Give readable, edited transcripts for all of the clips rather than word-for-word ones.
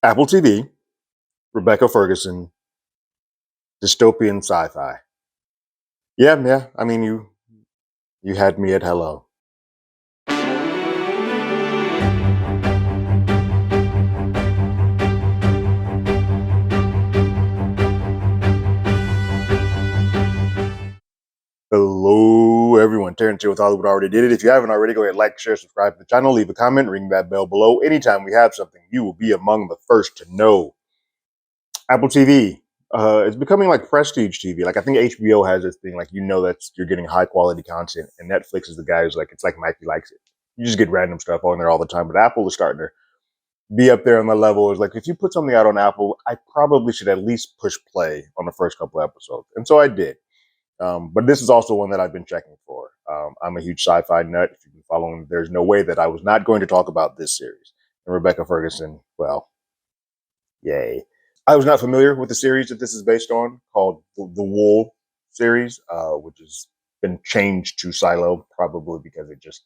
Apple TV, Rebecca Ferguson, dystopian sci-fi. Yeah, yeah. I mean, you had me at hello. Hello, everyone. Terrence here with Hollywood Already Did It. If you haven't already, go ahead, like, share, subscribe to the channel, leave a comment, ring that bell below. Anytime we have something, you will be among the first to know. Apple TV. It's becoming like prestige TV. Like I think HBO has this thing, like that you're getting high quality content, and Netflix is the guy who's like it's like Mikey likes it. You just get random stuff on there all the time. But Apple is starting to be up there on the level. Is like if you put something out on Apple, I probably should at least push play on the first couple episodes, and so I did. But this is also one that I've been checking for. I'm a huge sci-fi nut. If you've been following, there's no way that I was not going to talk about this series. And Rebecca Ferguson, well, yay. I was not familiar with the series that this is based on, called the Wool series, which has been changed to Silo, probably because it just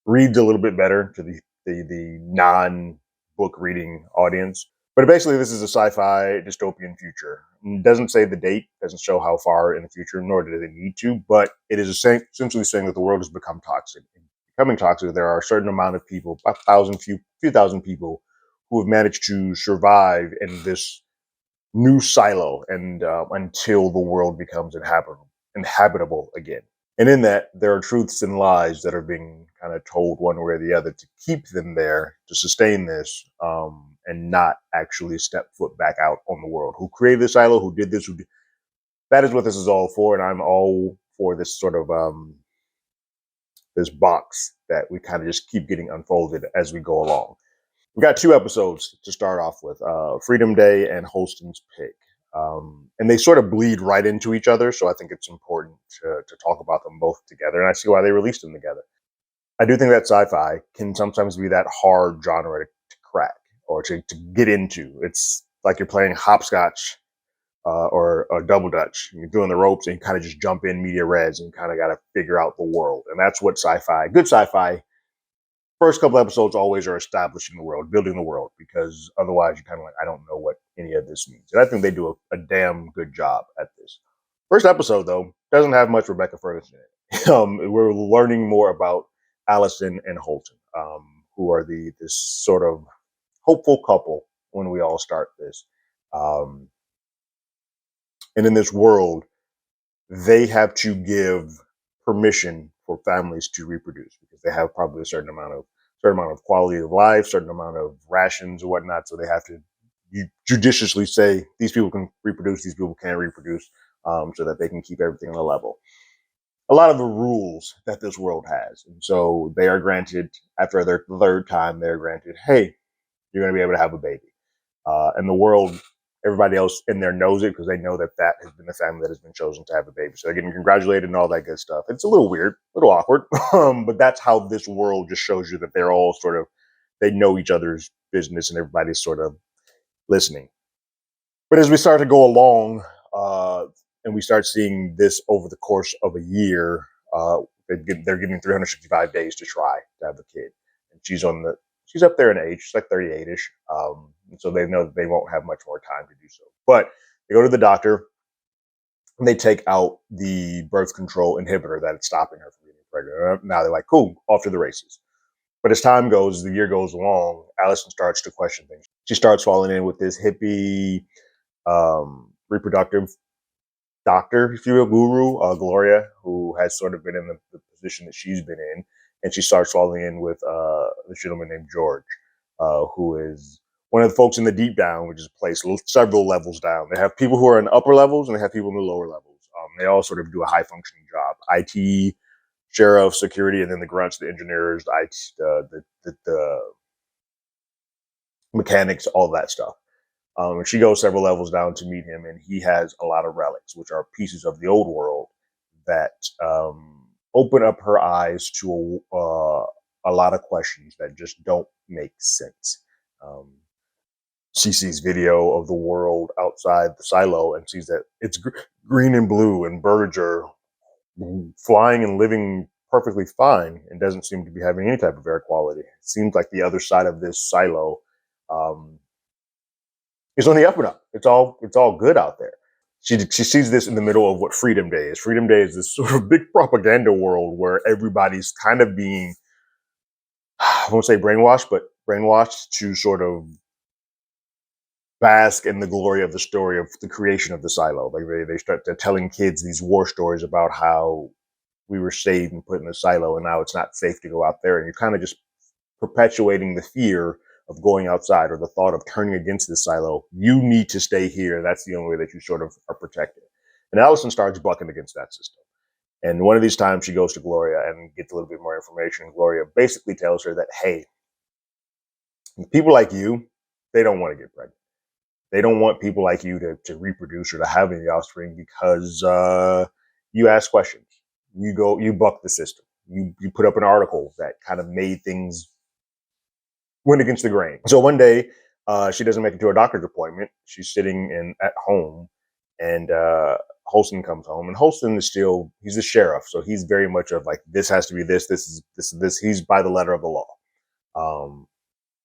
reads a little bit better to the non book reading audience. But basically, this is a sci-fi dystopian future. It doesn't say the date, doesn't show how far in the future, nor do they need to. But it is essentially saying that the world has become toxic. In becoming toxic, there are a certain amount of people, a thousand, few thousand people, who have managed to survive in this new silo, and until the world becomes inhabitable again. And in that, there are truths and lies that are being kind of told one way or the other to keep them there, to sustain this, and not actually step foot back out on the world. Who created this silo? Who did this? That is what this is all for, and I'm all for this sort of this box that we kind of just keep getting unfolded as we go along. We've got two episodes to start off with: Freedom Day and Holston's Pig. And they sort of bleed right into each other, so I think it's important to talk about them both together, and I see why they released them together. I do think that sci-fi can sometimes be that hard genre to crack or to get into. It's like you're playing hopscotch or double dutch. You're doing the ropes and you kind of just jump in media res and kind of got to figure out the world. And that's what good sci-fi, first couple episodes always are establishing the world, building the world, because otherwise you're kind of like, I don't know what any of this means. And I think they do a damn good job at this. First episode, though, doesn't have much Rebecca Ferguson in it. We're learning more about Allison and Holton, who are this sort of hopeful couple when we all start this. Um, and in this world, they have to give permission for families to reproduce because they have probably a certain amount of quality of life, certain amount of rations or whatnot. So they have to judiciously say these people can reproduce, these people can't reproduce, so that they can keep everything on a level. A lot of the rules that this world has, and so they are granted after their third time. They're granted, hey, you're going to be able to have a baby, and the world, everybody else in there knows it because they know that that has been the family that has been chosen to have a baby. So they're getting congratulated and all that good stuff. It's a little weird, a little awkward, but that's how this world just shows you that they're all sort of, they know each other's business and everybody's sort of listening. But as we start to go along, and we start seeing this over the course of a year, they're giving 365 days to try to have a kid, and she's up there in age. She's like 38ish, and so they know that they won't have much more time to do so. But they go to the doctor and they take out the birth control inhibitor that is stopping her from getting pregnant. Now they're like, cool, off to the races. But as time goes, the year goes along, Allison starts to question things. She starts falling in with this hippie reproductive doctor, if you will, guru, Gloria, who has sort of been in the position that she's been in. And she starts falling in with this gentleman named George, who is one of the folks in the deep down, which is a place several levels down. They have people who are in upper levels and they have people in the lower levels. They all sort of do a high functioning job: IT, sheriff, security, and then the grunts, the engineers, the mechanics, all that stuff. And she goes several levels down to meet him, and he has a lot of relics, which are pieces of the old world that open up her eyes to a lot of questions that just don't make sense. Um, she sees video of the world outside the silo and sees that it's green and blue, and birds are flying and living perfectly fine, and doesn't seem to be having any type of air quality. It seems like the other side of this silo, um, It's on the up and up. It's all good out there. She sees this in the middle of what Freedom Day is. Freedom Day is this sort of big propaganda world where everybody's kind of being, I won't say brainwashed, but brainwashed to sort of bask in the glory of the story of the creation of the silo. Like they're telling kids these war stories about how we were saved and put in the silo, and now it's not safe to go out there, and you're kind of just perpetuating the fear of going outside or the thought of turning against the silo. You need to stay here. That's the only way that you sort of are protected. And Allison starts bucking against that system. And one of these times she goes to Gloria and gets a little bit more information. Gloria basically tells her that, hey, people like you, they don't want to get pregnant. They don't want people like you to reproduce or to have any offspring because you ask questions. You buck the system. You put up an article that kind of made things went against the grain. So one day, she doesn't make it to a doctor's appointment. She's sitting at home, and Holston comes home, and Holston is he's the sheriff, so he's very much of like, this has to be this, this is this. He's by the letter of the law. Um,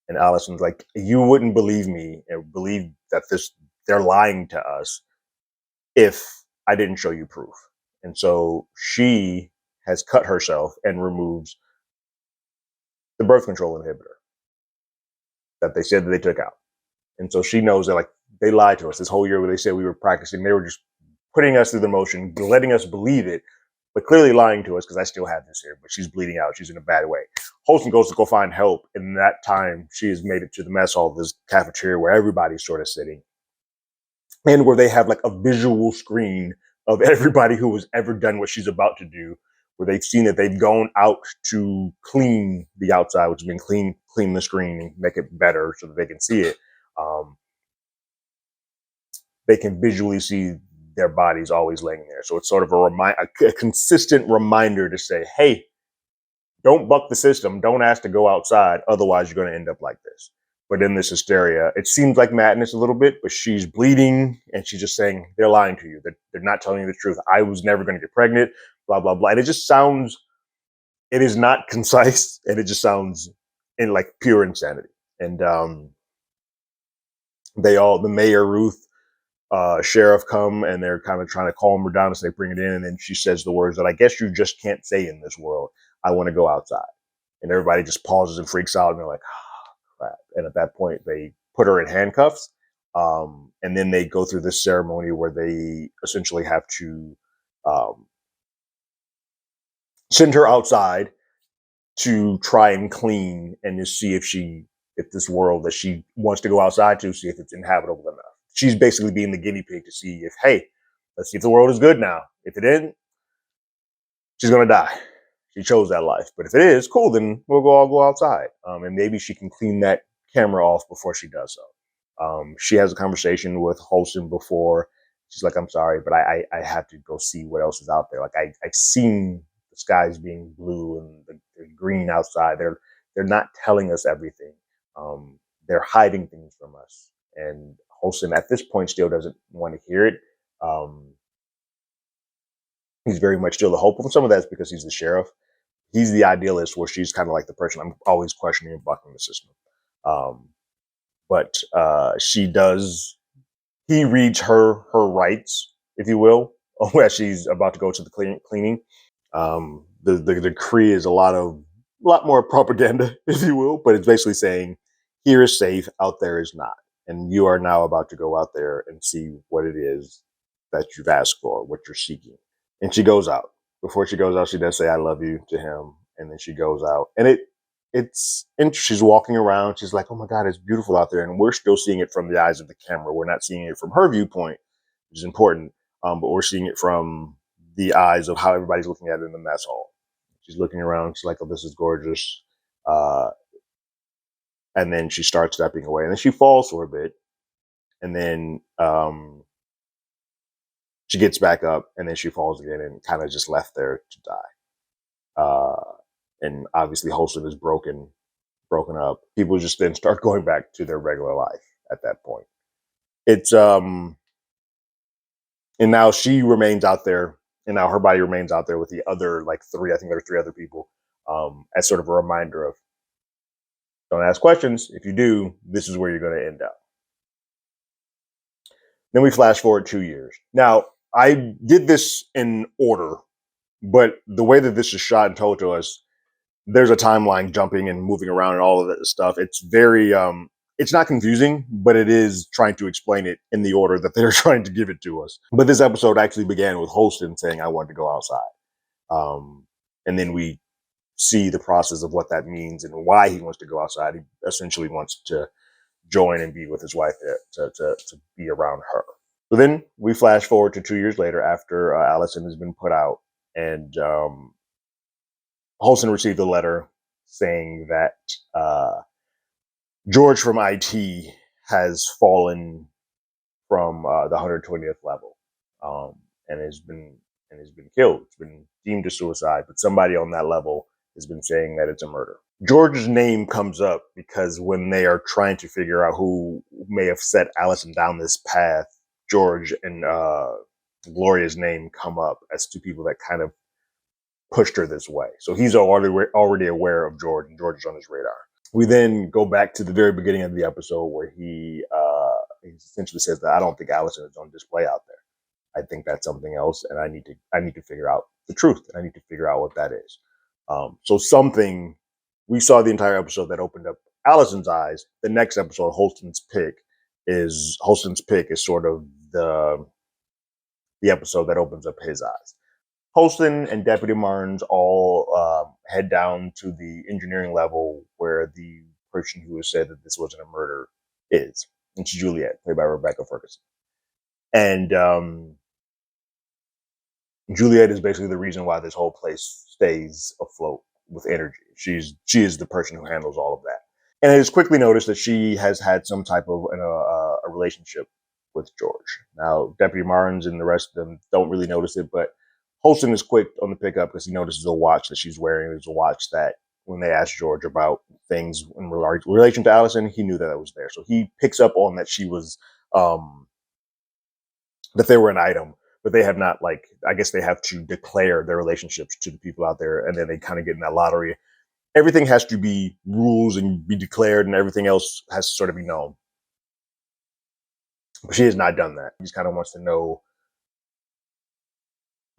and Allison's like, you wouldn't believe me and believe that they're lying to us if I didn't show you proof. And so she has cut herself and removes the birth control inhibitor that they said that they took out. And so she knows that, like, they lied to us this whole year where they said we were practicing. They were just putting us through the motion, letting us believe it, but clearly lying to us because I still have this here, but she's bleeding out. She's in a bad way. Holston goes to go find help. And in that time, she has made it to the mess hall, this cafeteria where everybody's sort of sitting, and where they have like a visual screen of everybody who has ever done what she's about to do, where they've seen that they've gone out to clean the outside, which has been clean the screen and make it better so that they can see it. They can visually see their bodies always laying there. So it's sort of a consistent reminder to say, hey, don't buck the system. Don't ask to go outside. Otherwise, you're going to end up like this. But in this hysteria, it seems like madness a little bit, but she's bleeding and she's just saying, they're lying to you. They're not telling you the truth. I was never going to get pregnant, blah, blah, blah. And it is not concise, and it just sounds in like pure insanity. And the mayor, Ruth, sheriff come, and they're kind of trying to calm her down as they bring it in. And then she says the words that I guess you just can't say in this world. I want to go outside. And everybody just pauses and freaks out. And they're like, oh, crap. And at that point, they put her in handcuffs. And then they go through this ceremony where they essentially have to send her outside to try and clean and to see if this world that she wants to go outside to, see if it's inhabitable enough. She's basically being the guinea pig to see if, hey, let's see if the world is good now. If it isn't, she's going to die. She chose that life. But if it is, cool, then we'll all go outside. And maybe she can clean that camera off before she does so. She has a conversation with Holston before. She's like, I'm sorry, but I have to go see what else is out there. Like, I've seen the skies being blue and the green outside. They're not telling us everything. They're hiding things from us. And Holston at this point still doesn't want to hear it. He's very much still the hopeful. And some of that's because he's the sheriff. He's the idealist, where she's kind of like the person I'm always questioning and bucking the system. But he reads her rights, if you will, as she's about to go to the cleaning. The decree is a lot more propaganda, if you will, but it's basically saying, here is safe, out there is not. And you are now about to go out there and see what it is that you've asked for, what you're seeking. And she goes out. Before she goes out, she does say, I love you to him. And then she goes out. And she's walking around. She's like, oh my God, it's beautiful out there. And we're still seeing it from the eyes of the camera. We're not seeing it from her viewpoint, which is important. But we're seeing it from the eyes of how everybody's looking at it in the mess hall. She's looking around. She's like, oh, this is gorgeous. And then she starts stepping away. And then she falls for a bit. And then she gets back up, and then she falls again and kind of just left there to die. And obviously Holston is broken up. People just then start going back to their regular life at that point. It's and now she remains out there, and now her body remains out there with the other I think there are 3 other people, as sort of a reminder of, don't ask questions. If you do, this is where you're going to end up. Then we flash forward 2 years. Now, I did this in order, but the way that this is shot and told to us, there's a timeline jumping and moving around and all of that stuff. It's very it's not confusing, but it is trying to explain it in the order that they're trying to give it to us. But this episode actually began with Holston saying, I want to go outside. And then we see the process of what that means and why he wants to go outside. He essentially wants to join and be with his wife to be around her. So then we flash forward to 2 years later after Allison has been put out, and Holston received a letter saying that George from IT has fallen from the 120th level and has been killed. It's been deemed a suicide, but somebody on that level has been saying that it's a murder. George's name comes up because when they are trying to figure out who may have set Allison down this path, George and Gloria's name come up as two people that kind of pushed her this way. So he's already aware of George, and George is on his radar. We then go back to the very beginning of the episode where he essentially says that I don't think Allison is on display out there. I think that's something else, and I need to figure out the truth. And I need to figure out what that is. So something we saw the entire episode that opened up Allison's eyes. The next episode, Holston's pick is sort of the episode that opens up his eyes. Holston and Deputy Martins all head down to the engineering level where the person who has said that this wasn't a murder is. And it's Juliet, played by Rebecca Ferguson. And Juliet is basically the reason why this whole place stays afloat with energy. She is the person who handles all of that. And it is quickly noticed that she has had some type of a relationship with George. Now, Deputy Martins and the rest of them don't really notice it, but Holston is quick on the pickup because he notices a watch that she's wearing. It's a watch that when they asked George about things in relation to Allison, he knew that it was there. So he picks up on that she was, that they were an item, but they have not, like, I guess they have to declare their relationships to the people out there, and then they kind of get in that lottery. Everything has to be rules and be declared, and everything else has to sort of be known. But she has not done that. She just kind of wants to know,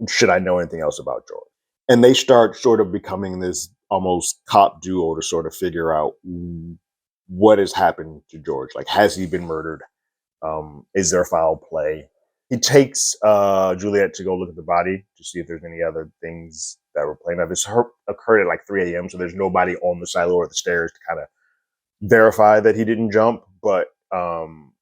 should I know anything else about George? And they start sort of becoming this almost cop duo to sort of figure out what has happened to George. Like, has he been murdered? Is there foul play? He takes Juliet to go look at the body to see if there's any other things that were playing out. This occurred at like 3 a.m., so there's nobody on the silo or the stairs to kind of verify that he didn't jump. But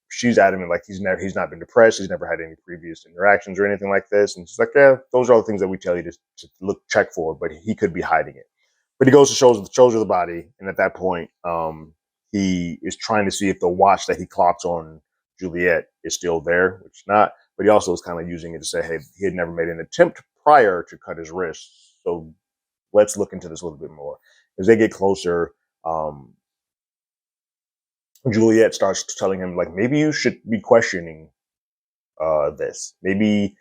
she's adamant, like he's not been depressed. He's never had any previous interactions or anything like this. And she's like, yeah, those are all the things that we tell you to check for, but he could be hiding it. But he goes to shows her the body, and at that point, he is trying to see if the watch that he clocks on Juliet is still there, which is not. But he also is kind of using it to say, hey, he had never made an attempt prior to cut his wrist, so let's look into this a little bit more. As they get closer, Juliet starts telling him, like, maybe you should be questioning this. Maybe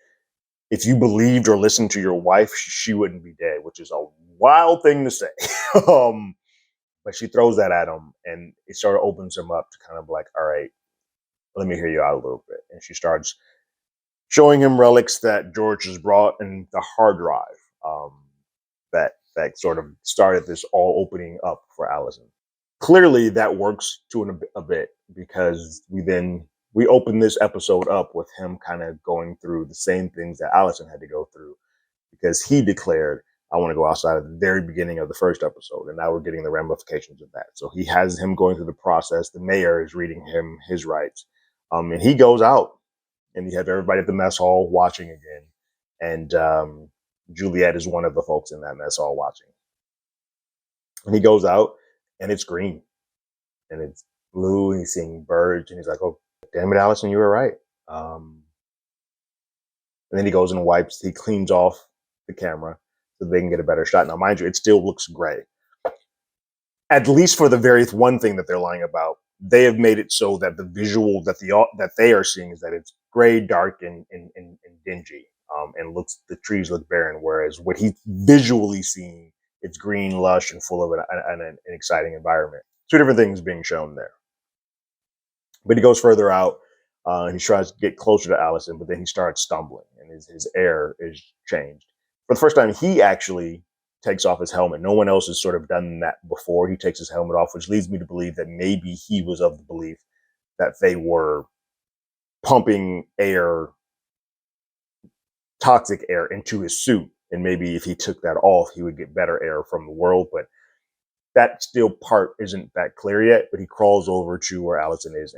if you believed or listened to your wife, she wouldn't be dead, which is a wild thing to say. But she throws that at him, and it sort of opens him up to kind of like, all right, let me hear you out a little bit. And she starts showing him relics that George has brought and the hard drive that sort of started this all opening up for Allison. Clearly, that works to a bit because we open this episode up with him kind of going through the same things that Allison had to go through because he declared, I want to go outside at the very beginning of the first episode. And now we're getting the ramifications of that. So he has him going through the process. The mayor is reading him his rights. And he goes out, and you have everybody at the mess hall watching again. And Juliet is one of the folks in that mess hall watching. And he goes out, and it's green. And it's blue, and he's seeing birds. And he's like, oh, damn it, Allison, you were right. And then he goes and he cleans off the camera so they can get a better shot. Now, mind you, it still looks gray. At least for the very one thing that they're lying about, they have made it so that the visual that they are seeing is that it's gray, dark, and dingy, and the trees look barren. Whereas what he's visually seeing, it's green, lush, and full of an exciting environment. Two different things being shown there. But he goes further out, He tries to get closer to Allison, but then he starts stumbling, and his air is changed. For the first time, he actually takes off his helmet. No one else has sort of done that before. He takes his helmet off, which leads me to believe that maybe he was of the belief that they were pumping air, toxic air, into his suit. And maybe if he took that off, he would get better air from the world. But that still part isn't that clear yet. But he crawls over to where Allison is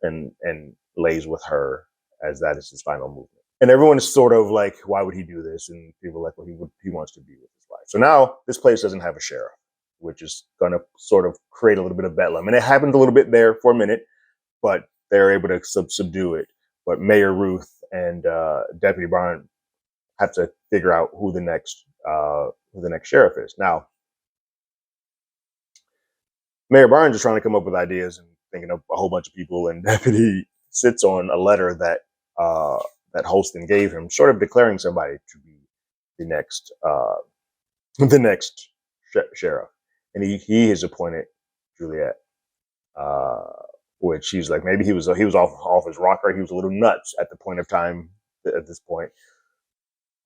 and lays with her, as that is his final movement. And everyone is sort of like, why would he do this? And people are like, well, he wants to be with his wife. So now this place doesn't have a sheriff, which is going to sort of create a little bit of bedlam. And it happened a little bit there for a minute, but they're able to subdue it. But Mayor Ruth and Deputy Barn have to figure out who the next sheriff is. Now, Mayor Barnes is trying to come up with ideas and thinking of a whole bunch of people, and Deputy sits on a letter that that Holston gave him, sort of declaring somebody to be the next sheriff, and he has appointed Juliet, which he's like, maybe he was off his rocker. He was a little nuts at the point of time at this point.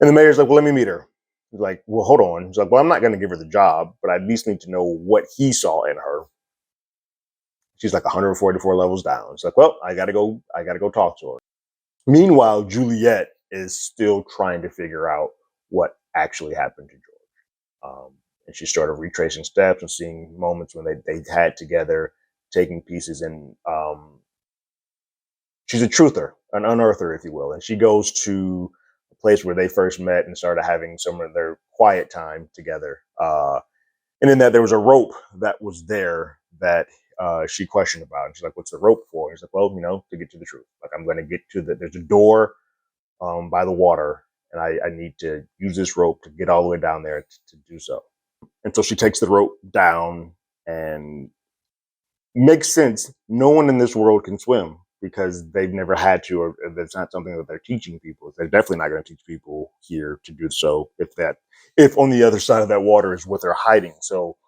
And the mayor's like, well, let me meet her. He's like, well, hold on. He's like, well, I'm not going to give her the job, but I at least need to know what he saw in her. She's like 144 levels down. It's like, well, I gotta go talk to her. Meanwhile, Juliet is still trying to figure out what actually happened to George. And she started retracing steps and seeing moments when they had together, taking pieces, and she's a truther, an unearther, if you will. And she goes to a place where they first met and started having some of their quiet time together. And in that, there was a rope that was there that she questioned about. And she's like, what's the rope for? He's like, well, to get to the truth. Like, I'm going to get to there's a door by the water, and I need to use this rope to get all the way down there to do so. And so she takes the rope down, and makes sense. No one in this world can swim because they've never had to, or that's not something that they're teaching people. They're definitely not going to teach people here to do so if on the other side of that water is what they're hiding. So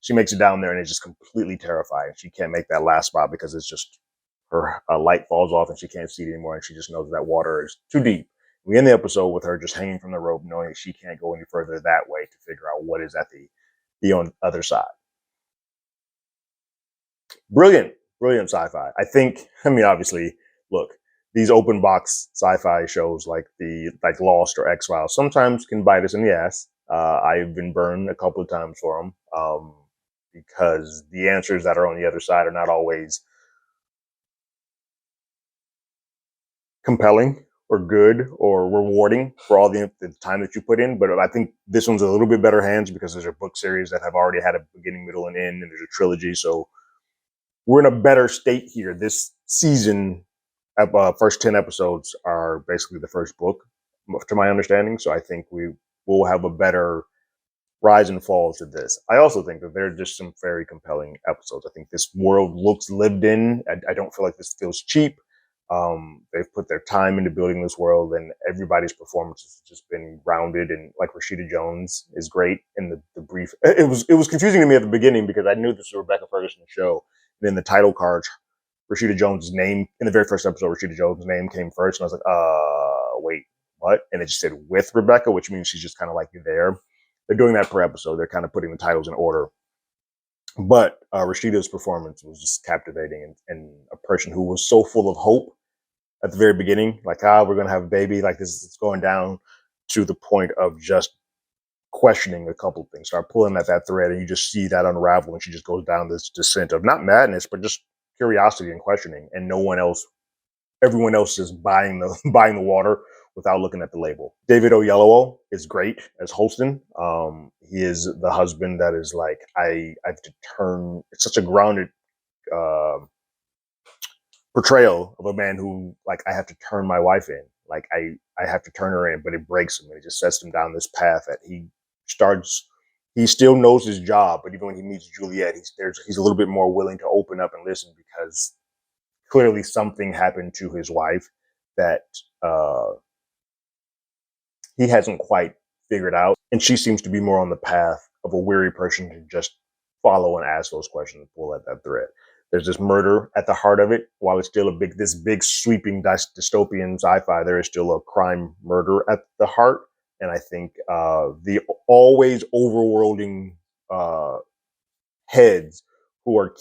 she makes it down there, and it's just completely terrifying. She can't make that last spot because it's just her light falls off and she can't see it anymore, and she just knows that water is too deep. We end the episode with her just hanging from the rope, knowing that she can't go any further that way to figure out what is at the other side. Brilliant sci-fi. Obviously, look, these open box sci-fi shows like Lost or X-Files sometimes can bite us in the ass. I've been burned a couple of times for them because the answers that are on the other side are not always compelling or good or rewarding for all the time that you put in. But I think this one's a little bit better hands because there's a book series that have already had a beginning, middle, and end, and there's a trilogy. So we're in a better state here. This season, first 10 episodes are basically the first book, to my understanding. So I think we will have a better rise and fall to this. I also think that there are just some very compelling episodes. I think this world looks lived in. I don't feel like this feels cheap. They've put their time into building this world, and everybody's performance has just been rounded. And like Rashida Jones is great in the brief. It was confusing to me at the beginning because I knew this was a Rebecca Ferguson show. And in the title cards, Rashida Jones' name, in the very first episode, Rashida Jones' name came first. And I was like, wait, what? And it just said with Rebecca, which means she's just kind of like there. They're doing that per episode. They're kind of putting the titles in order. But Rashida's performance was just captivating, and a person who was so full of hope at the very beginning, like, we're going to have a baby, like this is going down to the point of just questioning a couple of things, start pulling at that thread, and you just see that unravel, and she just goes down this descent of not madness, but just curiosity and questioning, and everyone else is buying the water without looking at the label. David Oyelowo is great as Holston. He is the husband that is like, I have to turn. It's such a grounded portrayal of a man who, like, I have to turn my wife in. Like, I have to turn her in, but it breaks him, and it just sets him down this path that he still knows his job, but even when he meets Juliet, he's a little bit more willing to open up and listen because clearly something happened to his wife that he hasn't quite figured out. And she seems to be more on the path of a weary person to just follow and ask those questions and pull at that thread. There's this murder at the heart of it. While it's still this big sweeping dystopian sci-fi, there is still a crime murder at the heart. And I think the always overworlding uh, heads who are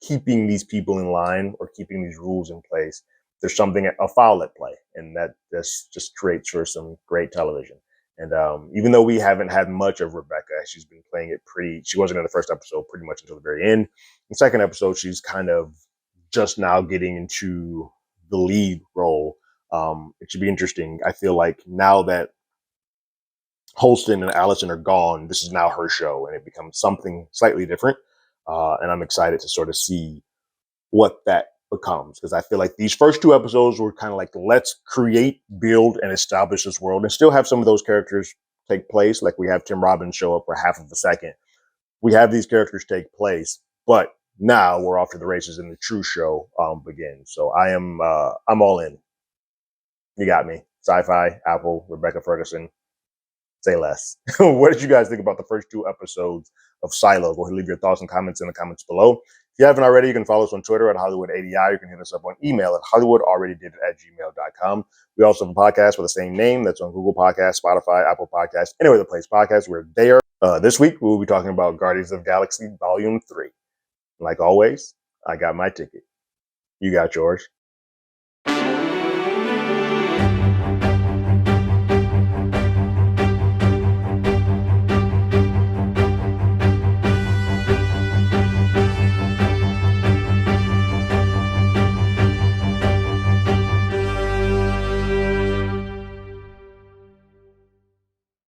keeping these people in line or keeping these rules in place, there's something, a foul at play, and that this just creates for some great television. And even though we haven't had much of Rebecca, she's been playing it pretty. She wasn't in the first episode pretty much until the very end. In the second episode, she's kind of just now getting into the lead role. It should be interesting. I feel like now that Holston and Allison are gone, this is now her show, and it becomes something slightly different. And I'm excited to sort of see what that becomes, because I feel like these first two episodes were kind of like, let's create, build, and establish this world, and still have some of those characters take place. Like we have Tim Robbins show up for half of a second. We have these characters take place, but now we're off to the races and the true show begins. So I'm all in. You got me. Sci-fi, Apple, Rebecca Ferguson. Say less. What did you guys think about the first two episodes of Silo? Go ahead and leave your thoughts and comments in the comments below. If you haven't already, you can follow us on Twitter at HollywoodADI. You can hit us up on email at HollywoodAlreadyDid@gmail.com. We also have a podcast with the same name that's on Google Podcasts, Spotify, Apple Podcasts, anywhere that plays podcasts, we're there. This week, we'll be talking about Guardians of the Galaxy Volume 3. Like always, I got my ticket. You got yours.